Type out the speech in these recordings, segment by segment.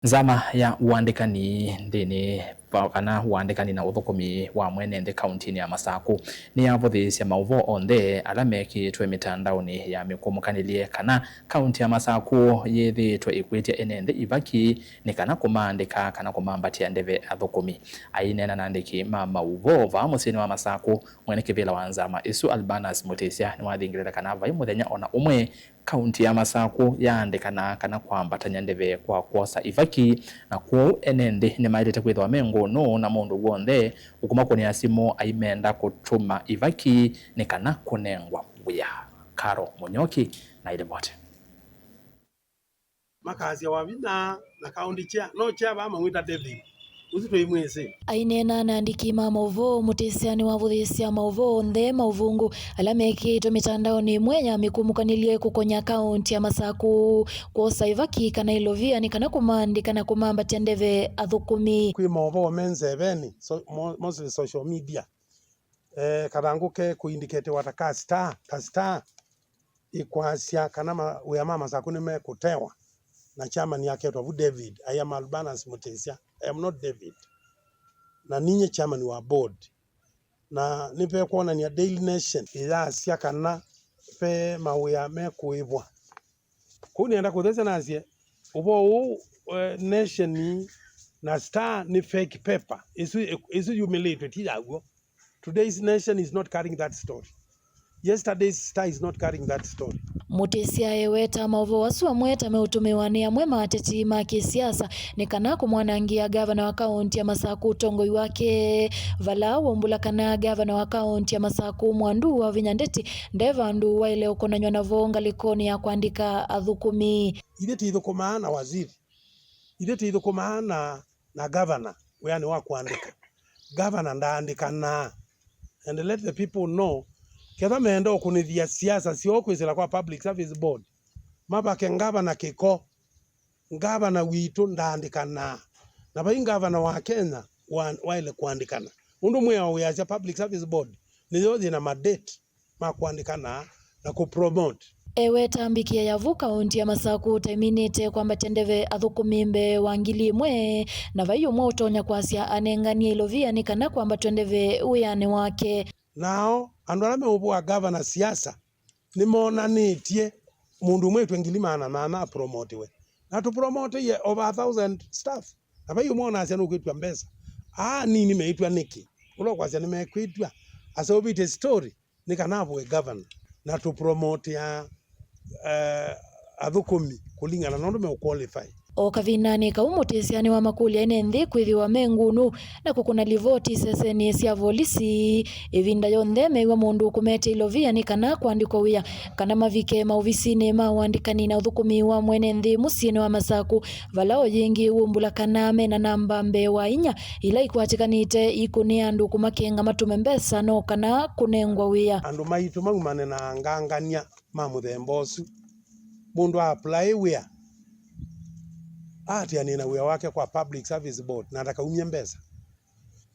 Nzama ya uandikani ndini kana uandikani na uthukumi wa mwene nthi kaunti ya Masaku ni yavuthisya mauvo onthe ala mekitwe mitandaoni ya mikumukanilye kana kaunti ya Masaku yithitwe ikwitya ene nthi ivaki ni kana kumandika kana kumambatia ndeve athukumi. Ainena na andiki ma mauvo va musini wa Masaku mwene kivila wa Nzama isu Albanas Mutisya ni wathingirira kana vai muthenya ona umwe kaunti ya Masaku yaandikana kana kwambatanya ndeve kwa kwosa ivaki na kwou ene nthi ni mailite kwithwa mengono na mundu wonthe ukuma kunia simu aimenda kutuma ivaki ni kana kunengwa buya. Karo Munyoki na ilebote makazi ya wavina na kaunti chair no chair ba mangwita David uzitwe imwese ainena na andiki ma mauvo Mutisiani wavuthisya mauvo nthe mauvungu ala mekitwe mitandaoni mwenya mikumukanilye kukonya kaunti ya Masaku kwosa ivaki kana ilovia ni kana kumandika na kumambatia ndeve athukumi kwi mauvo menzeveni mostly social media karanguke kuindicate wataka star ikwasya kana uya mama Masaku ni mekutewa na chairman yake twavu David. I am Albanas Mutisya. I am not David. Na ninye chairman wa board. Na nipe kuona ni Daily Nation. Ila siya kana pe mawea mekuibwa. Kuni enda kuthese na siya. Upo nation ni na star ni fake paper. Isu humiliate tila ugo. Today's nation is not carrying that story. Yesterday's star is not carrying that story. Mutisya eweta mauvo wasua mweta meutumiwa ni amwe mateti ma kisiasa ni kana kumwanangia gavana wa kaunti ya Masaku utongoi wake vala wombula kana gavana wa kaunti ya Masaku mwandu wa vinyandeti ndeva ndu waile ukonanywa na vonga likoni ya kuandika athukumi ideti ithukuma na waziri ideti ithukuma na gavana yani wa kuandika gavana ndaandika na and let the people know ketha meenda okunithia siasa sio kwizira kwa public service board mabake ngavana kiko ngavana witu ndaandikana na bai ngavana wa Kenya waile kuandikana undu mwea uyacha public service board ni yothi na mandate ma kuandikana na kupromote eweta ambikia yavu kaunti ya Masaku taiminite kwamba tendeve athukumi wangili mwe na vaiyo mwa utonya kwasya anengania ilovia ni kana kwamba tendeve uyane wake nao andu ala meubwa governor siasa ni monanitie mundu mwetu ngilima na promotewe na tu promote ye over 1,000 staff aba yumona asya nukwitwa mbesa nini meitwa niki ulo kwasya nimekwitwa asa obite story nikanavwe governor na tu promote ya athukumi kulingana na ndu me qualify o kavinani kaumutisiani wa makulia ene nthi kwithiwa mengunu na kukuna livoti seseni sya volisi ivinda yonthe meiwa mundu kumete ilovia ni kana kuandikwa wia kana mavike maovisini ma uandikani na uthukumi wa mwene nthi musini wa Masaku valao yingi umbula kana mena namba mbewa inya ila ikwatikanite ikuni andu kumakenga matume mbesa no kana kunengwa wia andu maitu maumane na ngangania ma muthembosu mundu apply wia anina wia wake kwa public service board na atakaumia mbesa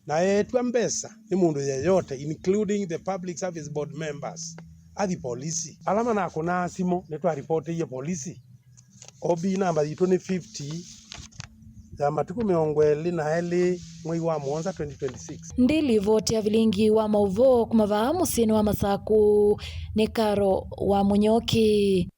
na etwa mbesa ni mundu yeyote including the public service board members athi polisi alama na kuna simo netwa report ye polisi obi namba yitu ni 50 ya matuku 20 mwei wa mwanza 2026 ndili voti ya vilingi wa mauvo kumavaa musini wa Masaku ni Karo wa Munyoki.